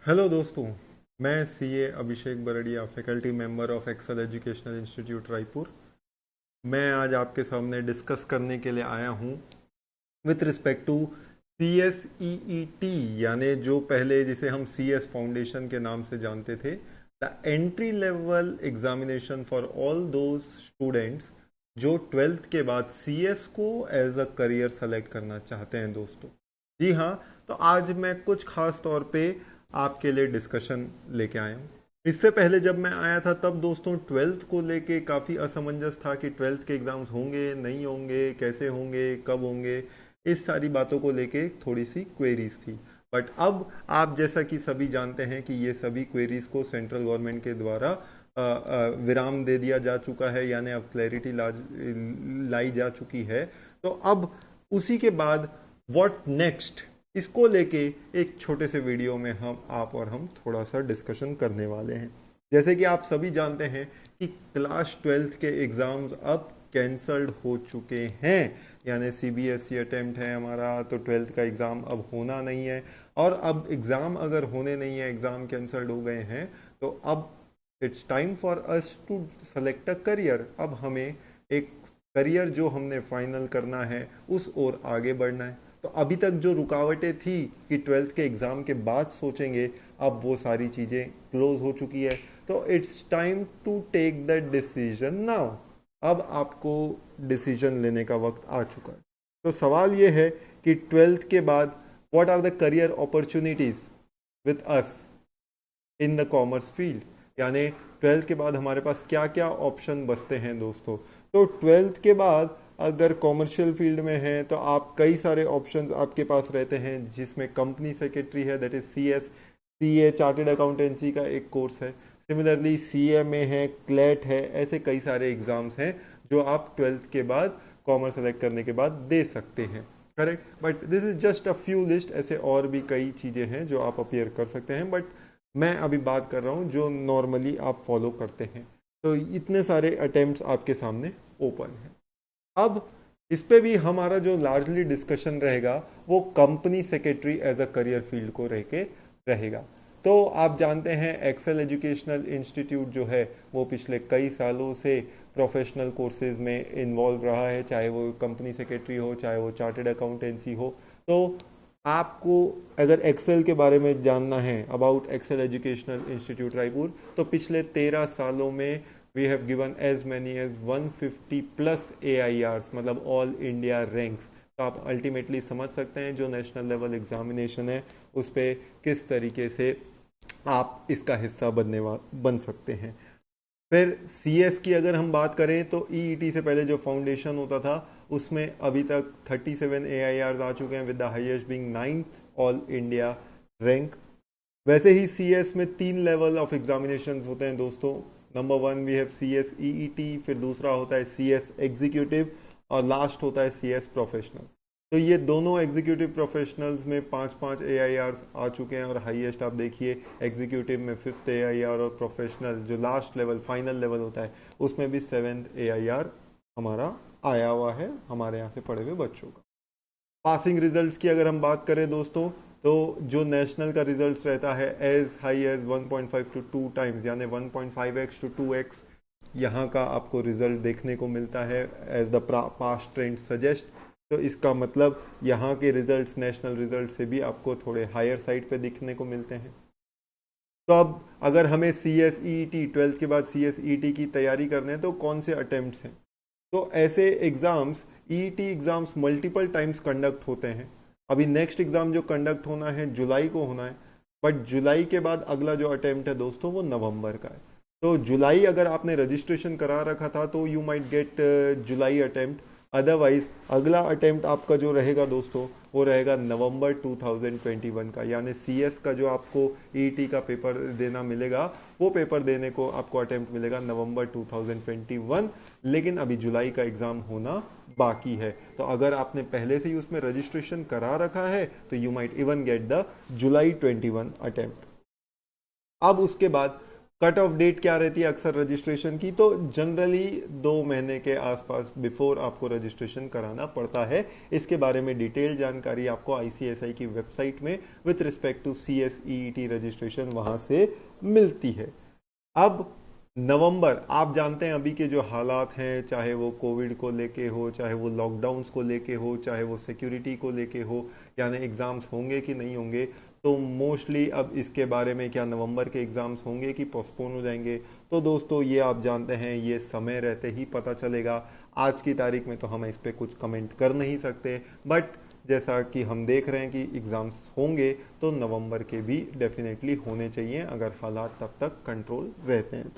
Hello दोस्तों। मैं CA Abhishek Bardia, faculty member of Excel Educational Institute Raipur. मैं आज आपके सामने डिस्कस करने के लिए आया हूँ with respect to C S E E T, यानी जो पहले जिसे हम सी एस फाउंडेशन के नाम से जानते थे, the entry level examination for all those students जो ट्वेल्थ के बाद सी एस को एज अ करियर सेलेक्ट करना चाहते हैं दोस्तों। जी हाँ। तो आज मैं कुछ खास तौर पे आपके लिए डिस्कशन लेके आया हूँ। इससे पहले जब मैं आया था तब दोस्तों ट्वेल्थ को लेके काफ़ी असमंजस था कि ट्वेल्थ के एग्ज़ाम्स होंगे नहीं होंगे, कैसे होंगे, कब होंगे। इस सारी बातों को लेके थोड़ी सी क्वेरीज थी। बट अब आप जैसा कि सभी जानते हैं कि ये सभी क्वेरीज को सेंट्रल गवर्नमेंट के द्वारा विराम दे दिया जा चुका है, यानी अब क्लैरिटी लाई जा चुकी है। तो अब उसी के बाद व्हाट नेक्स्ट, इसको लेके एक छोटे से वीडियो में आप और हम थोड़ा सा डिस्कशन करने वाले हैं। जैसे कि आप सभी जानते हैं कि क्लास ट्वेल्थ के एग्जाम्स अब कैंसल्ड हो चुके हैं, यानी सीबीएसई अटेम्प्ट है हमारा, तो ट्वेल्थ का एग्ज़ाम अब होना नहीं है। और अब एग्ज़ाम अगर होने नहीं है, एग्ज़ाम कैंसल्ड हो गए हैं, तो अब it's time for us to select a career. अब हमें एक करियर जो हमने फाइनल करना है उस ओर आगे बढ़ना है। तो अभी तक जो रुकावटें थी कि ट्वेल्थ के एग्ज़ाम के बाद सोचेंगे, अब वो सारी चीज़ें क्लोज हो चुकी है। तो it's time to take the decision now. अब आपको डिसीजन लेने का वक्त आ चुका है। तो सवाल ये है कि ट्वेल्थ के बाद what are the career opportunities with us in the commerce field, यानी ट्वेल्थ के बाद हमारे पास क्या क्या ऑप्शन बचते हैं दोस्तों। तो ट्वेल्थ के बाद अगर कॉमर्शियल फील्ड में है तो आप कई सारे ऑप्शंस आपके पास रहते हैं, जिसमें कंपनी सेक्रेटरी है, that is C S, C A chartered accountancy का एक कोर्स है। सिमिलरली सी ए में है, क्लेट है, ऐसे कई सारे एग्जाम्स हैं जो आप ट्वेल्थ के बाद कॉमर्स सेलेक्ट करने के बाद दे सकते हैं। Correct. But this is just a few list, ऐसे और भी कई चीज़ें हैं जो आप अपियर कर सकते हैं, बट मैं अभी बात कर रहा हूँ जो नॉर्मली आप फॉलो करते हैं। तो इतने सारे अटेम्प्ट्स आपके सामने ओपन हैं। अब इस पे भी हमारा जो लार्जली डिस्कशन रहेगा वो company secretary as a career field को रह के रहेगा। तो आप जानते हैं एक्सेल एजुकेशनल इंस्टीट्यूट जो है वो पिछले कई सालों से प्रोफेशनल कोर्सेज में इन्वॉल्व रहा है, चाहे वो कंपनी सेक्रेटरी हो, चाहे वो चार्टेड अकाउंटेंसी हो। तो आपको अगर एक्सेल के बारे में जानना है, about Excel Educational Institute Raipur, तो पिछले 13 सालों में we have given as many as 150 plus AIRs, मतलब ऑल इंडिया रैंक्स। तो आप अल्टीमेटली समझ सकते हैं जो नेशनल लेवल एग्जामिनेशन है उस पर किस तरीके से आप इसका हिस्सा बन सकते हैं। फिर CS की अगर हम बात करें तो EET से पहले जो फाउंडेशन होता था उसमें अभी तक 37 AIRs आ चुके हैं, with the highest being 9th all India rank. वैसे ही CS में 3 लेवल ऑफ एग्जामिनेशन होते हैं दोस्तों। Number 1 we have CS EET, फिर दूसरा होता है CS एग्जीक्यूटिव, और लास्ट होता है CS प्रोफेशनल। तो ये दोनों एग्जीक्यूटिव प्रोफेशनल्स में 5-5 AIRs आ चुके हैं, और हाईएस्ट आप देखिए एग्जीक्यूटिव में 5th AIR, और प्रोफेशनल जो लास्ट लेवल फाइनल लेवल होता है उसमें भी 7th AIR हमारा आया हुआ है हमारे यहाँ से पढ़े हुए बच्चों का। पासिंग रिजल्ट्स की अगर हम बात करें दोस्तों, तो जो नेशनल का रिजल्ट्स रहता है as high as 1.5 to 2 times, यानी 1.5x to 2x यहाँ का आपको रिजल्ट देखने को मिलता है as the past trend suggest. तो इसका मतलब यहाँ के रिजल्ट्स नेशनल रिजल्ट से भी आपको थोड़े हायर साइड पे दिखने को मिलते हैं। तो अब अगर हमें CSET ट्वेल्थ के बाद CSET की तैयारी करने हैं तो कौन से अटेम्प्ट्स हैं। तो ऐसे exams, EET exams multiple times conduct होते हैं। अभी नेक्स्ट एग्जाम जो कंडक्ट होना है जुलाई को होना है, बट जुलाई के बाद अगला जो अटेम्प्ट है दोस्तों वो नवंबर का है। तो जुलाई अगर आपने रजिस्ट्रेशन करा रखा था तो you might get July attempt. Otherwise अगला अटेम्प्ट आपका जो रहेगा दोस्तों वो रहेगा नवंबर 2021 का, यानी CS का जो आपको EET का पेपर देना मिलेगा वो पेपर देने को आपको अटेम्प्ट मिलेगा नवंबर 2021। लेकिन अभी जुलाई का एग्जाम होना बाकी है। तो अगर आपने पहले से ही उसमें रजिस्ट्रेशन करा रखा है तो you might even get the July 21 attempt. अब उसके बाद कट ऑफ डेट क्या रहती है अक्सर रजिस्ट्रेशन की, तो जनरली 2 महीने के आसपास बिफोर आपको रजिस्ट्रेशन कराना पड़ता है। इसके बारे में डिटेल जानकारी आपको आईसीएसआई की वेबसाइट में with respect to CSEET registration वहां से मिलती है। अब नवंबर, आप जानते हैं अभी के जो हालात हैं, चाहे वो कोविड को लेके हो, चाहे वो लॉकडाउन्स को लेके हो, चाहे वो सिक्योरिटी को लेके हो, यानी एग्जाम्स होंगे कि नहीं होंगे, तो मोस्टली अब इसके बारे में क्या नवंबर के एग्जाम्स होंगे कि पोस्टपोन हो जाएंगे, तो दोस्तों ये आप जानते हैं ये समय रहते ही पता चलेगा। आज की तारीख में तो हम इस पर कुछ कमेंट कर नहीं सकते, बट जैसा कि हम देख रहे हैं कि एग्जाम्स होंगे तो नवंबर के भी डेफिनेटली होने चाहिए, अगर हालात तब तक कंट्रोल रहते हैं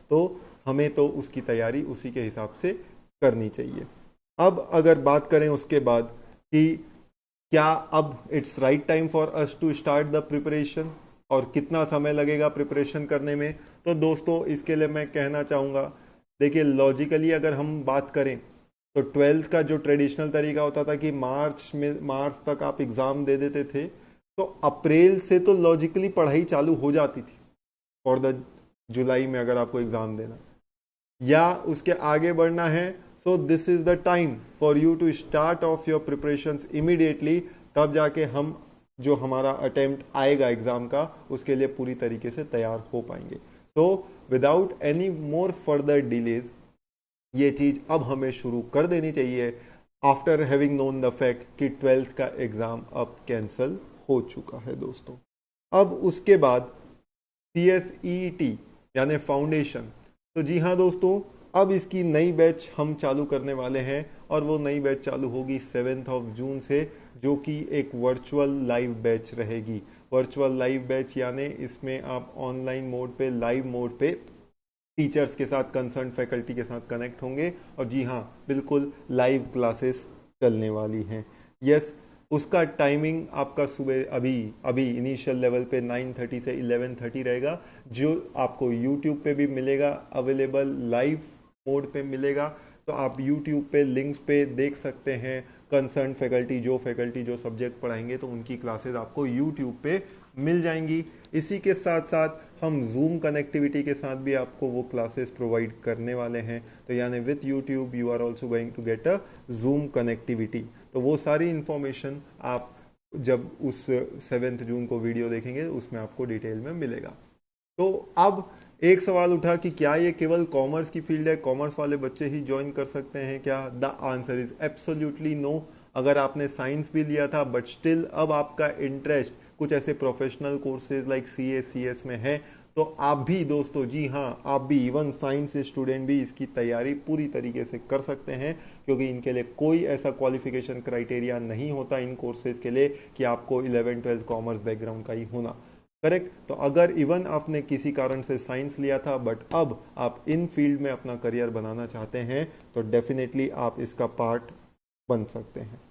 तो हमें तो उसकी तैयारी उसी के हिसाब से करनी चाहिए। अब अगर बात करें उसके बाद कि क्या अब it's right time for us to start the preparation और कितना समय लगेगा प्रिपरेशन करने में, तो दोस्तों इसके लिए मैं कहना चाहूँगा, देखिए लॉजिकली अगर हम बात करें तो 12th का जो ट्रेडिशनल तरीका होता था कि मार्च तक आप एग्ज़ाम दे देते थे, तो अप्रैल से तो लॉजिकली पढ़ाई चालू हो जाती थी फॉर द जुलाई में अगर आपको एग्ज़ाम देना या उसके आगे बढ़ना है, so this is the time for you to start off your preparations immediately, तब जाके हम जो हमारा अटेम्प्ट आएगा एग्जाम का उसके लिए पूरी तरीके से तैयार हो पाएंगे। तो without any more further delays ये चीज अब हमें शुरू कर देनी चाहिए after having known the fact कि 12th का एग्जाम अब कैंसिल हो चुका है दोस्तों। अब उसके बाद CSEET यानी फाउंडेशन, तो जी हाँ दोस्तों, अब इसकी नई बैच हम चालू करने वाले हैं और वो नई बैच चालू होगी 7 जून से, जो कि एक वर्चुअल लाइव बैच रहेगी। वर्चुअल लाइव बैच यानी इसमें आप ऑनलाइन मोड पे, लाइव मोड पे टीचर्स के साथ, कंसर्न फैकल्टी के साथ कनेक्ट होंगे और जी हाँ बिल्कुल लाइव क्लासेस चलने वाली हैं। यस, उसका टाइमिंग आपका सुबह अभी इनिशियल लेवल पे 9:30 से 11:30 रहेगा, जो आपको यूट्यूब पे भी मिलेगा, अवेलेबल लाइव मोड पे मिलेगा। तो आप यूट्यूब पे लिंक्स पे देख सकते हैं कंसर्न फैकल्टी जो सब्जेक्ट पढ़ाएंगे तो उनकी क्लासेस आपको यूट्यूब पे मिल जाएंगी। इसी के साथ साथ हम जूम कनेक्टिविटी के साथ भी आपको वो क्लासेस प्रोवाइड करने वाले हैं, तो यानी with YouTube you are also going to get a Zoom connectivity. तो वो सारी इंफॉर्मेशन आप जब उस 7 जून को वीडियो देखेंगे उसमें आपको डिटेल में मिलेगा। तो अब एक सवाल उठा कि क्या ये केवल कॉमर्स की फील्ड है, कॉमर्स वाले बच्चे ही ज्वाइन कर सकते हैं क्या? The answer is absolutely no. अगर आपने साइंस भी लिया था बट स्टिल अब आपका इंटरेस्ट कुछ ऐसे professional courses like CA CS में है, तो आप भी दोस्तों, जी हाँ आप भी, इवन साइंस स्टूडेंट भी इसकी तैयारी पूरी तरीके से कर सकते हैं, क्योंकि इनके लिए कोई ऐसा क्वालिफिकेशन क्राइटेरिया नहीं होता इन कोर्सेज के लिए कि आपको 11th-12th कॉमर्स बैकग्राउंड का ही होना। करेक्ट। तो अगर इवन आपने किसी कारण से साइंस लिया था बट अब आप इन फील्ड में अपना करियर बनाना चाहते हैं, तो डेफिनेटली आप इसका पार्ट बन सकते हैं।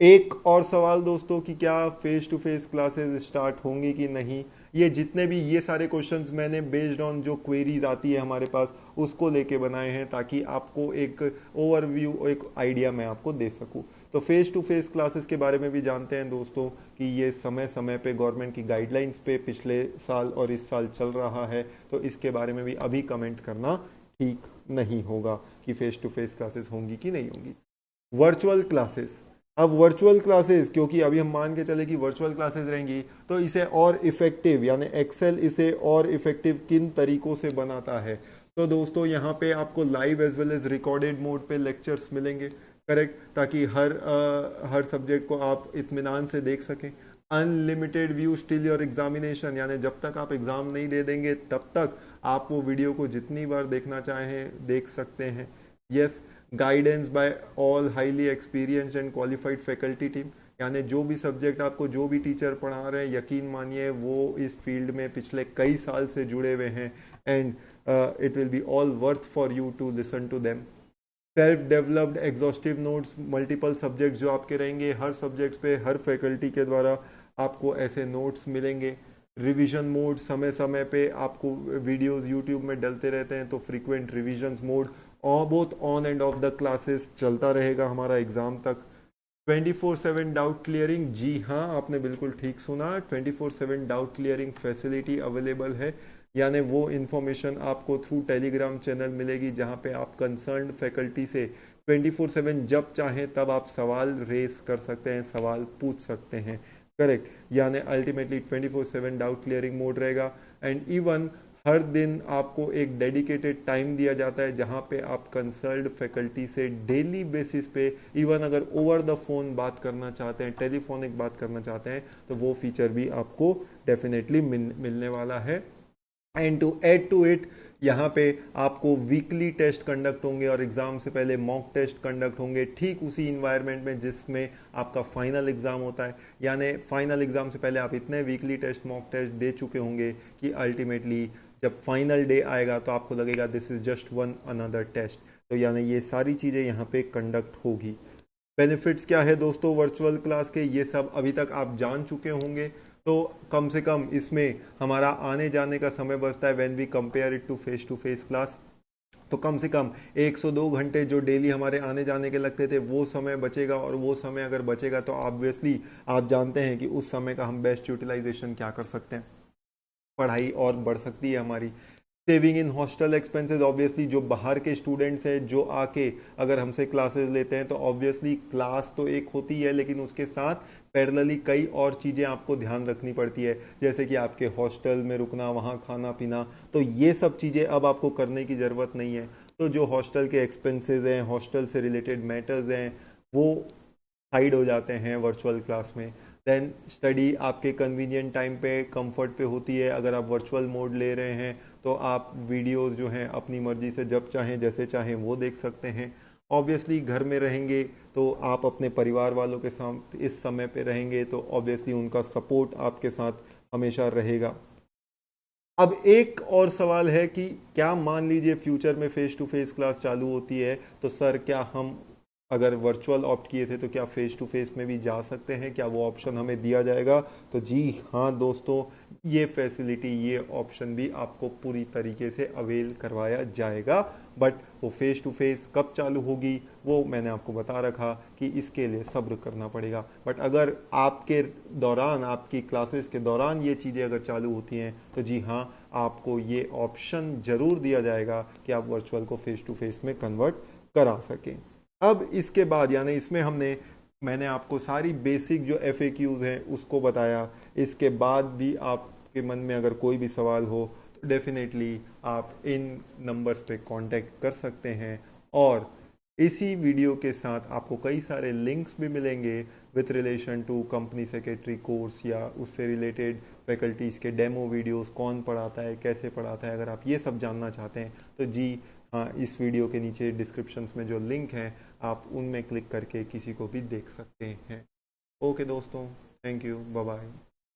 एक और सवाल दोस्तों कि क्या face to face classes start होंगी कि नहीं, ये जितने भी ये सारे क्वेश्चंस मैंने बेस्ड ऑन जो क्वेरीज आती है हमारे पास उसको लेके बनाए हैं, ताकि आपको एक ओवरव्यू, एक आइडिया मैं आपको दे सकूं। तो फेस टू फेस क्लासेस के बारे में भी जानते हैं दोस्तों कि ये समय समय पे गवर्नमेंट की गाइडलाइंस पे पिछले साल और इस साल चल रहा है, तो इसके बारे में भी अभी कमेंट करना ठीक नहीं होगा कि फेस टू फेस क्लासेस होंगी कि नहीं होंगी। वर्चुअल क्लासेस, अब वर्चुअल क्लासेस, क्योंकि अभी हम मान के चले कि वर्चुअल क्लासेस रहेंगी, तो इसे और इफेक्टिव यानी एक्सेल इसे और इफेक्टिव किन तरीकों से बनाता है, तो दोस्तों यहाँ पे आपको live as well as recorded mode पे लेक्चर्स मिलेंगे। करेक्ट, ताकि हर सब्जेक्ट को आप इत्मीनान से देख सकें। Unlimited view still your examination, यानी जब तक आप एग्जाम नहीं दे देंगे तब तक आप वो वीडियो को जितनी बार देखना चाहें देख सकते हैं। Yes, guidance bye all highly experienced and qualified faculty team, यानी जो भी सब्जेक्ट आपको जो भी टीचर पढ़ा रहे हैं, यकीन मानिए वो इस फील्ड में पिछले कई साल से जुड़े हुए हैं, and it will be all worth for you to listen to them. Self developed exhaustive notes, multiple subjects जो आपके रहेंगे, हर सब्जेक्ट्स पे हर फैकल्टी के द्वारा आपको ऐसे नोट्स मिलेंगे। रिवीजन मोड, समय समय पे आपको वीडियोस यूट्यूब में डलते रहते हैं, तो फ्रीक्वेंट रिवीजन्स मोड और both on end of the classes चलता रहेगा हमारा एग्जाम तक। 24/7 डाउट क्लियरिंग, जी हाँ आपने बिल्कुल ठीक सुना, 24/7 डाउट क्लियरिंग फैसिलिटी अवेलेबल है। यानी वो इन्फॉर्मेशन आपको थ्रू टेलीग्राम चैनल मिलेगी जहाँ पे आप कंसर्न्ड फैकल्टी से 24/7 जब चाहें तब आप सवाल रेस कर सकते हैं, सवाल पूछ सकते हैं। करेक्ट, यानी अल्टीमेटली 24/7 डाउट क्लियरिंग मोड रहेगा। एंड इवन हर दिन आपको एक डेडिकेटेड टाइम दिया जाता है जहां पे आप कंसल्ट फैकल्टी से डेली बेसिस पे इवन अगर ओवर द फोन बात करना चाहते हैं, टेलीफोनिक बात करना चाहते हैं, तो वो फीचर भी आपको डेफिनेटली मिलने वाला है। And to add to it, यहाँ पे आपको वीकली टेस्ट कंडक्ट होंगे और एग्जाम से पहले मॉक टेस्ट कंडक्ट होंगे, ठीक उसी इन्वायरमेंट में जिसमें आपका फाइनल एग्जाम होता है। यानी फाइनल एग्जाम से पहले आप इतने वीकली टेस्ट मॉक टेस्ट दे चुके होंगे कि अल्टीमेटली जब फाइनल डे आएगा तो आपको लगेगा this is just one another test. तो यानी ये सारी चीज़ें यहाँ पे कंडक्ट होगी। बेनिफिट्स क्या है दोस्तों वर्चुअल क्लास के, ये सब अभी तक आप जान चुके होंगे। तो कम से कम इसमें हमारा आने जाने का समय बचता है when we compare it to face class. तो कम से कम 102 घंटे जो डेली हमारे आने जाने के लगते थे वो समय बचेगा, और वो समय अगर बचेगा तो ऑब्वियसली आप जानते हैं कि उस समय का हम बेस्ट यूटिलाइजेशन क्या कर सकते हैं, पढ़ाई और बढ़ सकती है हमारी। Saving in hostel expenses, obviously जो बाहर के स्टूडेंट्स हैं जो आके अगर हमसे क्लासेस लेते हैं तो ऑब्वियसली क्लास तो एक होती है लेकिन उसके साथ पैरेलली कई और चीज़ें आपको ध्यान रखनी पड़ती है, जैसे कि आपके हॉस्टल में रुकना, वहाँ खाना पीना। तो ये सब चीज़ें अब आपको करने की ज़रूरत नहीं है। तो जो हॉस्टल के एक्सपेंसेस हैं, हॉस्टल से रिलेटेड मैटर्स हैं, वो हाइड हो जाते हैं वर्चुअल क्लास में। देन स्टडी आपके कन्वीनियंट टाइम पे, कंफर्ट पे होती है। अगर आप वर्चुअल मोड ले रहे हैं तो आप वीडियोस जो हैं अपनी मर्जी से जब चाहें जैसे चाहें वो देख सकते हैं। ऑब्वियसली घर में रहेंगे तो आप अपने परिवार वालों के साथ इस समय पे रहेंगे तो ऑब्वियसली उनका सपोर्ट आपके साथ हमेशा रहेगा। अब एक और सवाल है कि क्या मान लीजिए फ्यूचर में फेस टू फेस क्लास चालू होती है तो सर क्या हम अगर वर्चुअल ऑप्ट किए थे तो क्या फेस टू फेस में भी जा सकते हैं, क्या वो ऑप्शन हमें दिया जाएगा? तो जी हाँ दोस्तों, ये फैसिलिटी, ये ऑप्शन भी आपको पूरी तरीके से अवेल करवाया जाएगा। बट वो फेस टू फेस कब चालू होगी वो मैंने आपको बता रखा कि इसके लिए सब्र करना पड़ेगा। बट अगर आपके दौरान, आपकी क्लासेस के दौरान ये चीज़ें अगर चालू होती हैं तो जी हाँ, आपको ये ऑप्शन ज़रूर दिया जाएगा कि आप वर्चुअल को फेस टू फेस में कन्वर्ट करा सकें। अब इसके बाद यानी इसमें मैंने आपको सारी बेसिक जो FAQs हैं उसको बताया। इसके बाद भी आपके मन में अगर कोई भी सवाल हो तो डेफिनेटली आप इन नंबर्स पे कांटेक्ट कर सकते हैं। और इसी वीडियो के साथ आपको कई सारे लिंक्स भी मिलेंगे with relation to company secretary course या उससे रिलेटेड फैकल्टीज़ के डेमो वीडियोस, कौन पढ़ाता है, कैसे पढ़ाता है। अगर आप ये सब जानना चाहते हैं तो जी हाँ, इस वीडियो के नीचे डिस्क्रिप्शंस में जो लिंक हैं आप उनमें क्लिक करके किसी को भी देख सकते हैं। ओके दोस्तों, थैंक यू, बाय बाय।